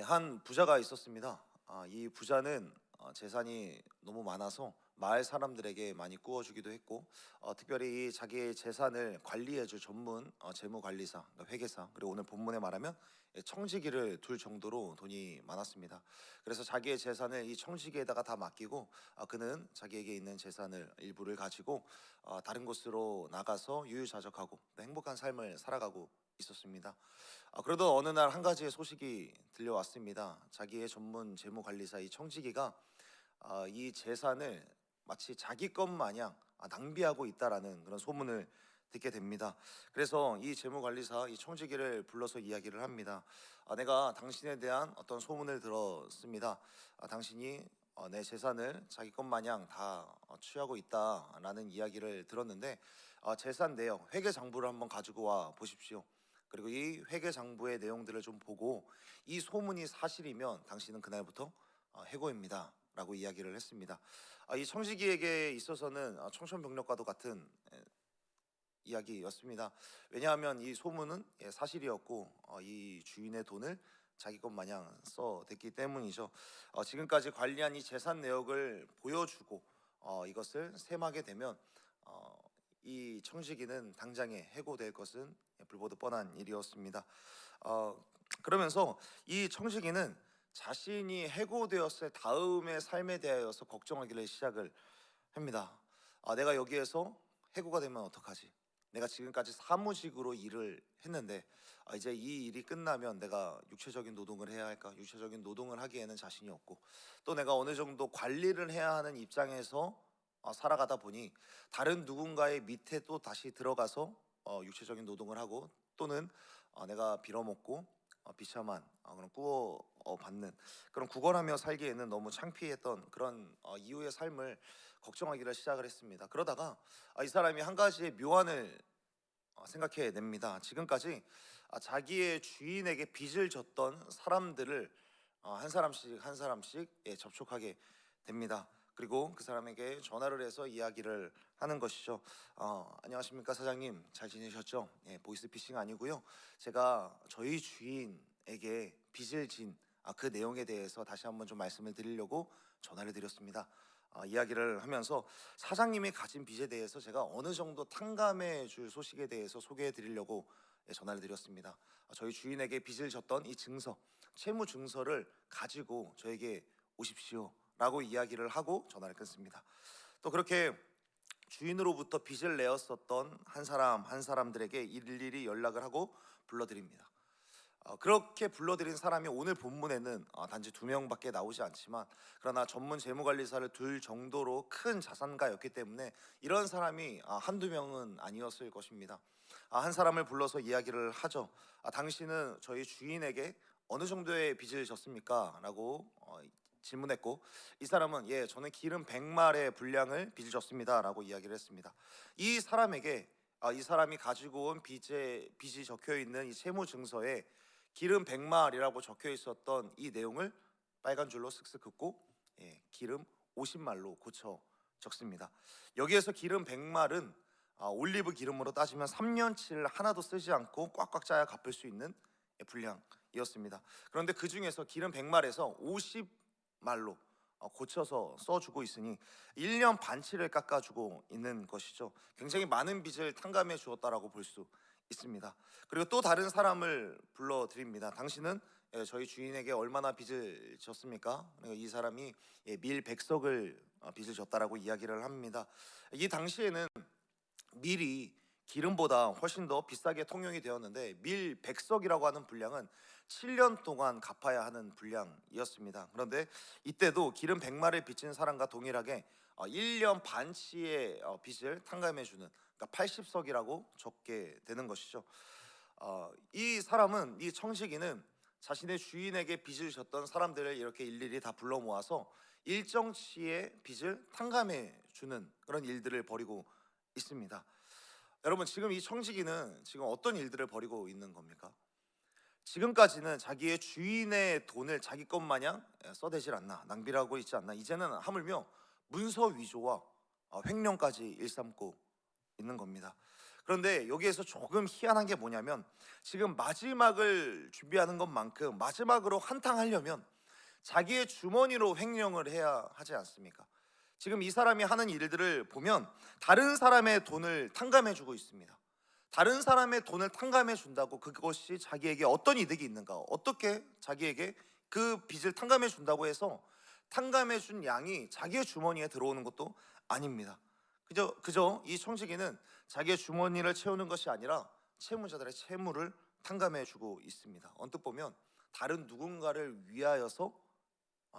한 부자가 있었습니다. 이 부자는 재산이 너무 많아서 마을 사람들에게 많이 구워주기도 했고, 특별히 이 자기의 재산을 관리해줄 전문 재무관리사, 그러니까 회계사, 그리고 오늘 본문에 말하면 청지기를 둘 정도로 돈이 많았습니다. 그래서 자기의 재산을 이 청지기에다가 다 맡기고, 그는 자기에게 있는 재산을 일부를 가지고 다른 곳으로 나가서 유유자적하고 또 행복한 삶을 살아가고 있었습니다. 그러던 어느 날 한 가지의 소식이 들려왔습니다. 자기의 전문 재무관리사 이 청지기가 이 재산을 마치 자기 것 마냥 낭비하고 있다라는 그런 소문을 듣게 됩니다. 그래서 이 재무관리사 이 청지기를 불러서 이야기를 합니다. 내가 당신에 대한 어떤 소문을 들었습니다. 당신이 내 재산을 자기 것 마냥 다 취하고 있다라는 이야기를 들었는데, 재산 내역 회계 장부를 한번 가지고 와 보십시오. 그리고 이 회계 장부의 내용들을 좀 보고 이 소문이 사실이면 당신은 그날부터 해고입니다 라고 이야기를 했습니다. 이 청지기에게 있어서는 청천벽력과도 같은 이야기였습니다. 왜냐하면 이 소문은 사실이었고 이 주인의 돈을 자기 것 마냥 써댔기 때문이죠. 지금까지 관리한 이 재산 내역을 보여주고 이것을 셈하게 되면 이 청지기는 당장에 해고될 것은 불보듯 뻔한 일이었습니다. 그러면서 이 청지기는 자신이 해고되었을 다음의 삶에 대하여서 걱정하기를 시작을 합니다. 내가 여기에서 해고가 되면 어떡하지? 내가 지금까지 사무직으로 일을 했는데 이제 이 일이 끝나면 내가 육체적인 노동을 해야 할까? 육체적인 노동을 하기에는 자신이 없고, 또 내가 어느 정도 관리를 해야 하는 입장에서 살아가다 보니 다른 누군가의 밑에 또 다시 들어가서 육체적인 노동을 하고, 또는 내가 빌어먹고 비참한 그런 꾸어 받는 그런 구걸하며 살기에는 너무 창피했던 그런 이후의 삶을 걱정하기를 시작을 했습니다. 그러다가 이 사람이 한 가지의 묘안을 생각해 냅니다. 지금까지 자기의 주인에게 빚을 졌던 사람들을 한 사람씩 한 사람씩 접촉하게 됩니다. 그리고 그 사람에게 전화를 해서 이야기를 하는 것이죠. 안녕하십니까 사장님, 잘 지내셨죠? 보이스피싱 아니고요. 제가 저희 주인에게 빚을 진 그 내용에 대해서 다시 한번 좀 말씀을 드리려고 전화를 드렸습니다. 이야기를 하면서 사장님이 가진 빚에 대해서 제가 어느 정도 탕감해 줄 소식에 대해서 소개해 드리려고 전화를 드렸습니다. 저희 주인에게 빚을 졌던 이 증서, 채무 증서를 가지고 저에게 오십시오 라고 이야기를 하고 전화를 끊습니다. 또 그렇게 주인으로부터 빚을 내었었던 한 사람 한 사람들에게 일일이 연락을 하고 불러드립니다. 그렇게 불러들인 사람이 오늘 본문에는 단지 2명밖에 나오지 않지만, 그러나 전문 재무관리사를 둘 정도로 큰 자산가였기 때문에 이런 사람이 한두 명은 아니었을 것입니다. 한 사람을 불러서 이야기를 하죠. 당신은 저희 주인에게 어느 정도의 빚을 졌습니까? 라고 질문했고, 이 사람은 저는 기름 100말의 분량을 빚을 졌습니다 라고 이야기를 했습니다. 이 사람에게 이 사람이 가지고 온 빚이 적혀 있는 이 채무 증서에 기름 100말이라고 적혀 있었던 이 내용을 빨간 줄로 쓱쓱 긋고 기름 50말로 고쳐 적습니다. 여기에서 기름 100말은 올리브 기름으로 따지면 3년치를 하나도 쓰지 않고 꽉꽉 짜야 갚을 수 있는 분량이었습니다. 그런데 그 중에서 기름 100말에서 50말로 고쳐서 써주고 있으니 1년 반치를 깎아주고 있는 것이죠. 굉장히 많은 빚을 탕감해 주었다라고 볼 수 있습니다. 그리고 또 다른 사람을 불러드립니다. 당신은 저희 주인에게 얼마나 빚을 졌습니까? 이 사람이 밀 100석을 빚을 졌다라고 이야기를 합니다. 이 당시에는 밀이 기름보다 훨씬 더 비싸게 통용이 되었는데, 밀 100석이라고 하는 분량은 7년 동안 갚아야 하는 분량이었습니다. 그런데 이때도 기름 100마를 빚진 사람과 동일하게 1년 반치의 빚을 탕감해 주는, 그러니까 80석이라고 적게 되는 것이죠. 이 사람은, 이 청지기는 자신의 주인에게 빚을 졌던 사람들을 이렇게 일일이 다 불러 모아서 일정치의 빚을 탕감해 주는 그런 일들을 벌이고 있습니다. 여러분, 지금 이 청지기는 지금 어떤 일들을 벌이고 있는 겁니까? 지금까지는 자기의 주인의 돈을 자기 것 마냥 써대질 않나, 낭비를 하고 있지 않나, 이제는 하물며 문서 위조와 횡령까지 일삼고 있는 겁니다. 그런데 여기에서 조금 희한한 게 뭐냐면, 지금 마지막을 준비하는 것만큼 마지막으로 한탕하려면 자기의 주머니로 횡령을 해야 하지 않습니까? 지금 이 사람이 하는 일들을 보면 다른 사람의 돈을 탕감해 주고 있습니다. 다른 사람의 돈을 탕감해 준다고 그것이 자기에게 어떤 이득이 있는가? 어떻게 자기에게 그 빚을 탕감해 준다고 해서 탕감해 준 양이 자기의 주머니에 들어오는 것도 아닙니다. 그저 이 청지기는 자기의 주머니를 채우는 것이 아니라 채무자들의 채무를 탕감해 주고 있습니다. 언뜻 보면 다른 누군가를 위하여서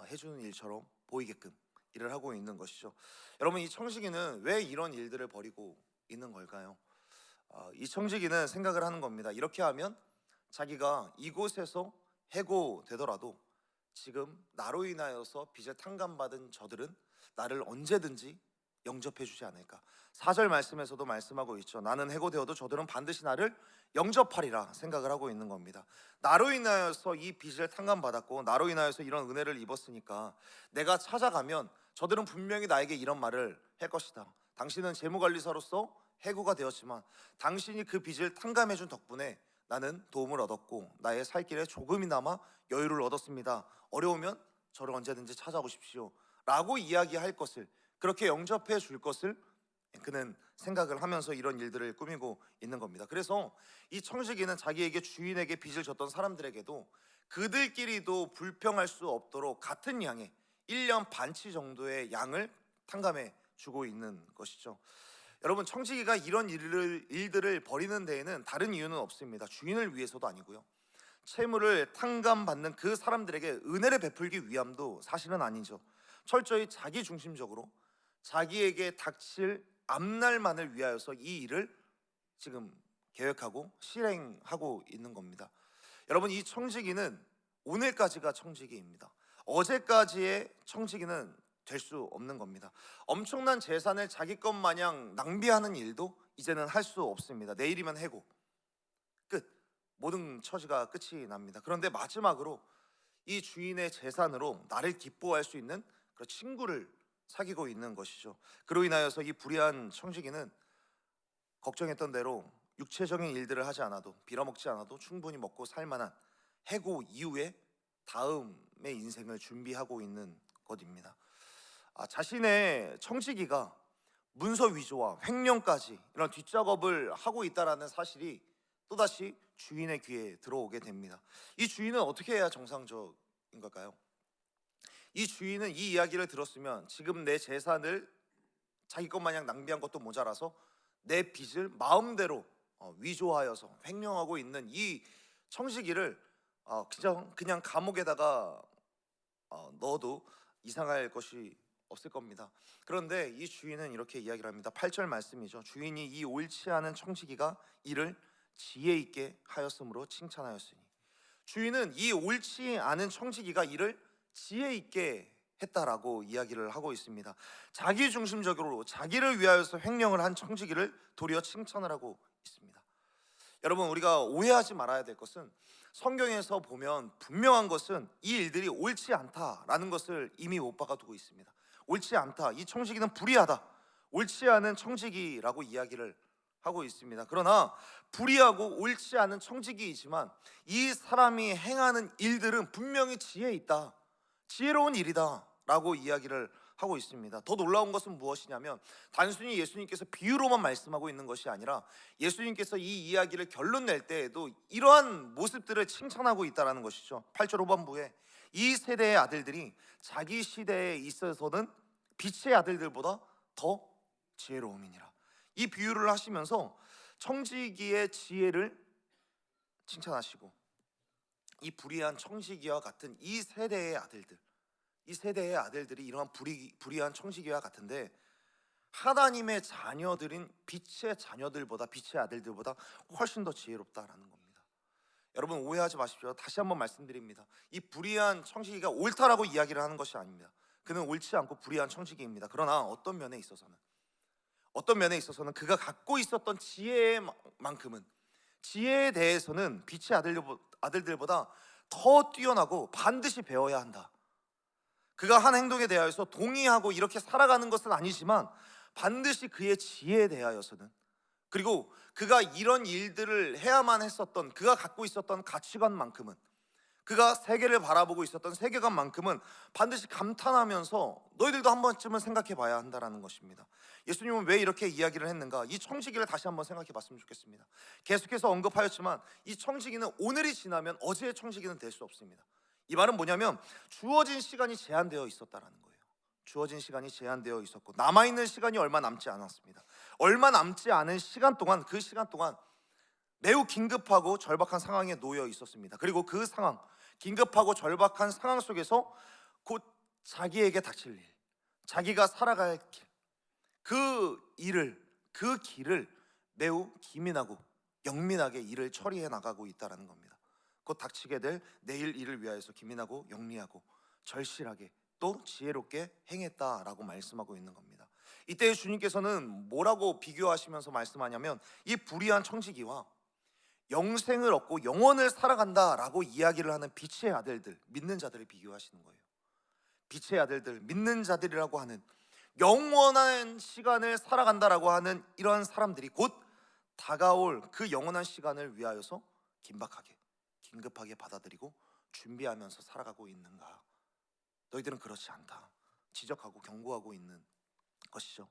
해주는 일처럼 보이게끔 일을 하고 있는 것이죠. 여러분, 이 청지기는 왜 이런 일들을 벌이고 있는 걸까요? 이 청지기는 생각을 하는 겁니다. 이렇게 하면 자기가 이곳에서 해고되더라도 지금 나로 인하여서 빚을 탕감받은 저들은 나를 언제든지 영접해 주지 않을까. 4절 말씀에서도 말씀하고 있죠. 나는 해고되어도 저들은 반드시 나를 영접하리라 생각을 하고 있는 겁니다. 나로 인하여서 이 빚을 탕감받았고 나로 인하여서 이런 은혜를 입었으니까 내가 찾아가면 저들은 분명히 나에게 이런 말을 할 것이다. 당신은 재무관리사로서 해고가 되었지만 당신이 그 빚을 탕감해 준 덕분에 나는 도움을 얻었고 나의 살 길에 조금이나마 여유를 얻었습니다. 어려우면 저를 언제든지 찾아오십시오 라고 이야기할 것을, 그렇게 영접해 줄 것을 그는 생각을 하면서 이런 일들을 꾸미고 있는 겁니다. 그래서 이 청지기는 자기에게 주인에게 빚을 졌던 사람들에게도 그들끼리도 불평할 수 없도록 같은 양의 1년 반치 정도의 양을 탕감해 주고 있는 것이죠. 여러분, 청지기가 이런 일들을 벌이는 데에는 다른 이유는 없습니다. 주인을 위해서도 아니고요, 채무를 탕감받는 그 사람들에게 은혜를 베풀기 위함도 사실은 아니죠. 철저히 자기 중심적으로 자기에게 닥칠 앞날만을 위하여서 이 일을 지금 계획하고 실행하고 있는 겁니다. 여러분, 이 청지기는 오늘까지가 청지기입니다. 어제까지의 청지기는 될 수 없는 겁니다. 엄청난 재산을 자기 것 마냥 낭비하는 일도 이제는 할 수 없습니다. 내일이면 해고, 끝. 모든 처지가 끝이 납니다. 그런데 마지막으로 이 주인의 재산으로 나를 기뻐할 수 있는 그런 친구를 사귀고 있는 것이죠. 그로 인하여서 이 불의한 청지기는 걱정했던 대로 육체적인 일들을 하지 않아도, 빌어먹지 않아도 충분히 먹고 살 만한 해고 이후에 다음의 인생을 준비하고 있는 것입니다. 자신의 청지기가 문서 위조와 횡령까지 이런 뒷작업을 하고 있다는 사실이 또다시 주인의 귀에 들어오게 됩니다. 이 주인은 어떻게 해야 정상적인 걸까요? 이 주인은 이 이야기를 들었으면 지금 내 재산을 자기 것 마냥 낭비한 것도 모자라서 내 빚을 마음대로 위조하여서 횡령하고 있는 이 청지기를 그냥 감옥에다가 넣어도 이상할 것이 없을 겁니다. 그런데 이 주인은 이렇게 이야기를 합니다. 8절 말씀이죠. 주인이 이 옳지 않은 청지기가 이를 지혜 있게 하였으므로 칭찬하였으니, 주인은 이 옳지 않은 청지기가 이를 지혜 있게 했다라고 이야기를 하고 있습니다. 자기 중심적으로 자기를 위하여서 횡령을 한 청지기를 도리어 칭찬을 하고 있습니다. 여러분, 우리가 오해하지 말아야 될 것은, 성경에서 보면 분명한 것은 이 일들이 옳지 않다라는 것을 이미 못 박아두고 있습니다. 옳지 않다, 이 청지기는 불의하다, 옳지 않은 청지기라고 이야기를 하고 있습니다. 그러나 불의하고 옳지 않은 청지기이지만 이 사람이 행하는 일들은 분명히 지혜 있다, 지혜로운 일이다 라고 이야기를 하고 있습니다. 더 놀라운 것은 무엇이냐면, 단순히 예수님께서 비유로만 말씀하고 있는 것이 아니라 예수님께서 이 이야기를 결론 낼 때에도 이러한 모습들을 칭찬하고 있다는 것이죠. 8절 후반부에 이 세대의 아들들이 자기 시대에 있어서는 빛의 아들들보다 더 지혜로움이니라. 이 비유를 하시면서 청지기의 지혜를 칭찬하시고, 이 불의한 청지기와 같은 이 세대의 아들들이 이러한 불의한 청지기와 같은데 하나님의 자녀들인 빛의 아들들보다 훨씬 더 지혜롭다라는 겁니다. 여러분, 오해하지 마십시오. 다시 한번 말씀드립니다. 이 불의한 청지기가 옳다라고 이야기를 하는 것이 아닙니다. 그는 옳지 않고 불의한 청지기입니다. 그러나 어떤 면에 있어서는 그가 갖고 있었던 지혜만큼은, 지혜에 대해서는 빛의 아들들보다 더 뛰어나고 반드시 배워야 한다. 그가 한 행동에 대하여서 동의하고 이렇게 살아가는 것은 아니지만 반드시 그의 지혜에 대하여서는, 그리고 그가 이런 일들을 해야만 했었던, 그가 갖고 있었던 가치관만큼은, 그가 세계를 바라보고 있었던 세계관만큼은 반드시 감탄하면서 너희들도 한 번쯤은 생각해 봐야 한다라는 것입니다. 예수님은 왜 이렇게 이야기를 했는가? 이 청지기를 다시 한번 생각해 봤으면 좋겠습니다. 계속해서 언급하였지만 이 청지기는 오늘이 지나면 어제의 청지기는 될 수 없습니다. 이 말은 뭐냐면 주어진 시간이 제한되어 있었다라는 거예요. 주어진 시간이 제한되어 있었고 남아있는 시간이 얼마 남지 않았습니다. 얼마 남지 않은 시간 동안, 그 시간 동안 매우 긴급하고 절박한 상황에 놓여 있었습니다. 그리고 그 상황, 긴급하고 절박한 상황 속에서 곧 자기에게 닥칠 일, 자기가 살아갈 길, 그 길을 매우 기민하고 영민하게 일을 처리해 나가고 있다는 겁니다. 곧 닥치게 될 내일 일을 위하여서 기민하고 영리하고 절실하게 또 지혜롭게 행했다라고 말씀하고 있는 겁니다. 이때 주님께서는 뭐라고 비교하시면서 말씀하냐면 이 불의한 청지기와 영생을 얻고 영원을 살아간다라고 이야기를 하는 빛의 아들들, 믿는 자들을 비교하시는 거예요. 빛의 아들들, 믿는 자들이라고 하는 영원한 시간을 살아간다라고 하는 이러한 사람들이 곧 다가올 그 영원한 시간을 위하여서 긴박하게, 긴급하게 받아들이고 준비하면서 살아가고 있는가? 너희들은 그렇지 않다, 지적하고 경고하고 있는 것이죠.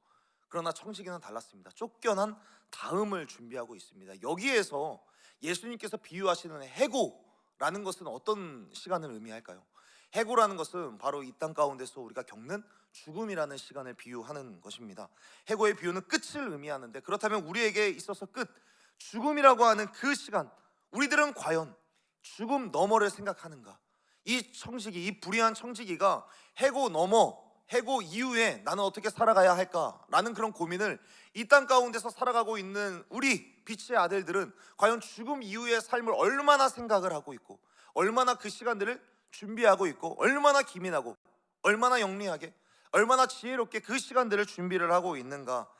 그러나 청지기는 달랐습니다. 쫓겨난 다음을 준비하고 있습니다. 여기에서 예수님께서 비유하시는 해고라는 것은 어떤 시간을 의미할까요? 해고라는 것은 바로 이 땅 가운데서 우리가 겪는 죽음이라는 시간을 비유하는 것입니다. 해고의 비유는 끝을 의미하는데, 그렇다면 우리에게 있어서 끝, 죽음이라고 하는 그 시간, 우리들은 과연 죽음 너머를 생각하는가? 이 청지기, 이 불의한 청지기가 해고 너머, 해고 이후에 나는 어떻게 살아가야 할까라는 그런 고민을 이 땅 가운데서 살아가고 있는 우리 빛의 아들들은 과연 죽음 이후의 삶을 얼마나 생각을 하고 있고, 얼마나 그 시간들을 준비하고 있고, 얼마나 기민하고, 얼마나 영리하게, 얼마나 지혜롭게 그 시간들을 준비를 하고 있는가?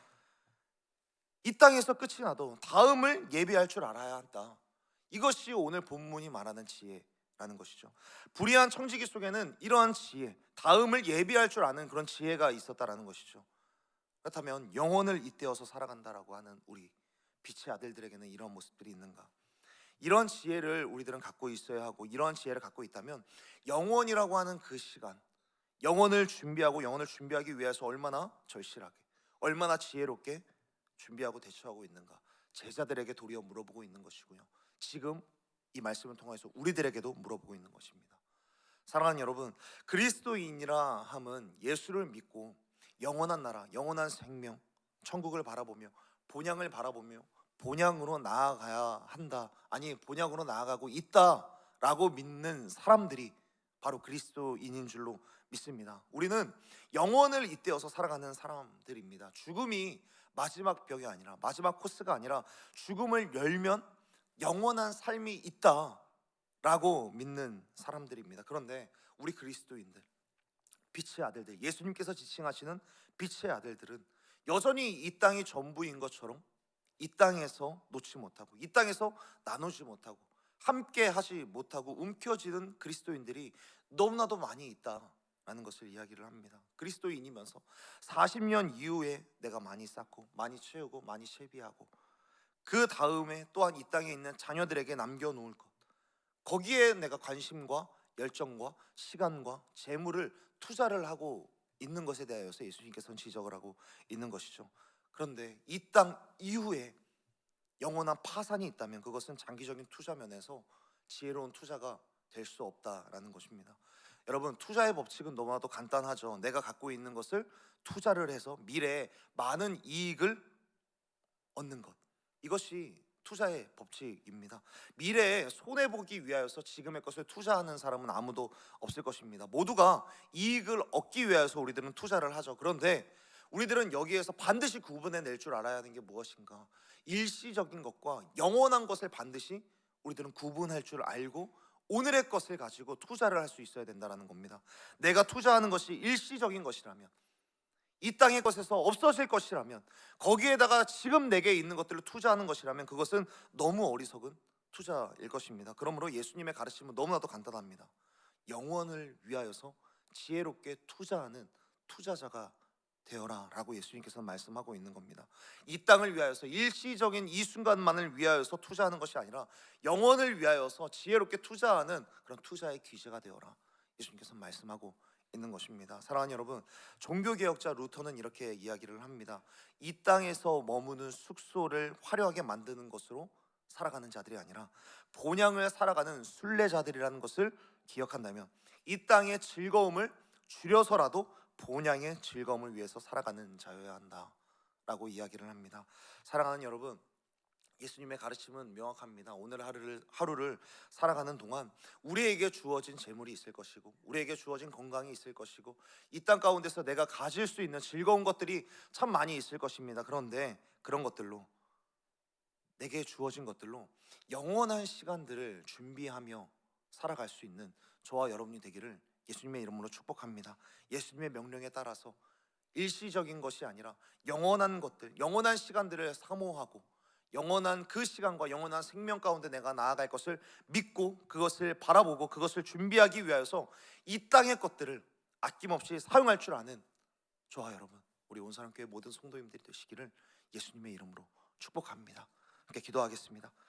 이 땅에서 끝이 나도 다음을 예비할 줄 알아야 한다. 이것이 오늘 본문이 말하는 지혜라는 것이죠. 불의한 청지기 속에는 이러한 지혜, 다음을 예비할 줄 아는 그런 지혜가 있었다라는 것이죠. 그렇다면 영혼을 잇대어서 살아간다라고 하는 우리 빛의 아들들에게는 이런 모습들이 있는가? 이런 지혜를 우리들은 갖고 있어야 하고, 이러한 지혜를 갖고 있다면 영원이라고 하는 그 시간, 영혼을 준비하고 영혼을 준비하기 위해서 얼마나 절실하게, 얼마나 지혜롭게 준비하고 대처하고 있는가? 제자들에게 도리어 물어보고 있는 것이고요, 지금 이 말씀을 통해서 우리들에게도 물어보고 있는 것입니다. 사랑하는 여러분, 그리스도인이라 함은 예수를 믿고 영원한 나라, 영원한 생명, 천국을 바라보며 본향을 바라보며 본향으로 나아가야 한다, 아니 본향으로 나아가고 있다라고 믿는 사람들이 바로 그리스도인인 줄로 믿습니다. 우리는 영원을 잇대어서 살아가는 사람들입니다. 죽음이 마지막 벽이 아니라, 마지막 코스가 아니라 죽음을 열면 영원한 삶이 있다라고 믿는 사람들입니다. 그런데 우리 그리스도인들, 빛의 아들들, 예수님께서 지칭하시는 빛의 아들들은 여전히 이 땅이 전부인 것처럼 이 땅에서 놓지 못하고, 이 땅에서 나누지 못하고, 함께 하지 못하고 움켜쥐는 그리스도인들이 너무나도 많이 있다라는 것을 이야기를 합니다. 그리스도인이면서 40년 이후에 내가 많이 쌓고 많이 채우고 많이 채비하고, 그 다음에 또한 이 땅에 있는 자녀들에게 남겨놓을 것, 거기에 내가 관심과 열정과 시간과 재물을 투자를 하고 있는 것에 대하여서 예수님께서는 지적을 하고 있는 것이죠. 그런데 이 땅 이후에 영원한 파산이 있다면 그것은 장기적인 투자 면에서 지혜로운 투자가 될 수 없다라는 것입니다. 여러분, 투자의 법칙은 너무나도 간단하죠. 내가 갖고 있는 것을 투자를 해서 미래에 많은 이익을 얻는 것, 이것이 투자의 법칙입니다. 미래에 손해보기 위하여서 지금의 것을 투자하는 사람은 아무도 없을 것입니다. 모두가 이익을 얻기 위해서 우리들은 투자를 하죠. 그런데 우리들은 여기에서 반드시 구분해낼 줄 알아야 하는 게 무엇인가? 일시적인 것과 영원한 것을 반드시 우리들은 구분할 줄 알고 오늘의 것을 가지고 투자를 할 수 있어야 된다는 겁니다. 내가 투자하는 것이 일시적인 것이라면, 이 땅의 것에서 없어질 것이라면, 거기에다가 지금 내게 있는 것들을 투자하는 것이라면 그것은 너무 어리석은 투자일 것입니다. 그러므로 예수님의 가르침은 너무나도 간단합니다. 영원을 위하여서 지혜롭게 투자하는 투자자가 되어라라고 예수님께서 말씀하고 있는 겁니다. 이 땅을 위하여서 일시적인 이 순간만을 위하여서 투자하는 것이 아니라 영원을 위하여서 지혜롭게 투자하는 그런 투자의 귀재가 되어라. 예수님께서 말씀하고 있는 것입니다. 사랑하는 여러분, 종교개혁자 루터는 이렇게 이야기를 합니다. 이 땅에서 머무는 숙소를 화려하게 만드는 것으로 살아가는 자들이 아니라 본향을 살아가는 순례자들이라는 것을 기억한다면 이 땅의 즐거움을 줄여서라도 본향의 즐거움을 위해서 살아가는 자여야 한다라고 이야기를 합니다. 사랑하는 여러분, 예수님의 가르침은 명확합니다. 오늘 하루를 살아가는 동안 우리에게 주어진 재물이 있을 것이고 우리에게 주어진 건강이 있을 것이고 이 땅 가운데서 내가 가질 수 있는 즐거운 것들이 참 많이 있을 것입니다. 그런데 그런 것들로, 내게 주어진 것들로 영원한 시간들을 준비하며 살아갈 수 있는 저와 여러분이 되기를 예수님의 이름으로 축복합니다. 예수님의 명령에 따라서 일시적인 것이 아니라 영원한 것들, 영원한 시간들을 사모하고 영원한 그 시간과 영원한 생명 가운데 내가 나아갈 것을 믿고 그것을 바라보고 그것을 준비하기 위하여서 이 땅의 것들을 아낌없이 사용할 줄 아는 저와 여러분, 우리 온사람교회 모든 성도님들이 되시기를 예수님의 이름으로 축복합니다. 함께 기도하겠습니다.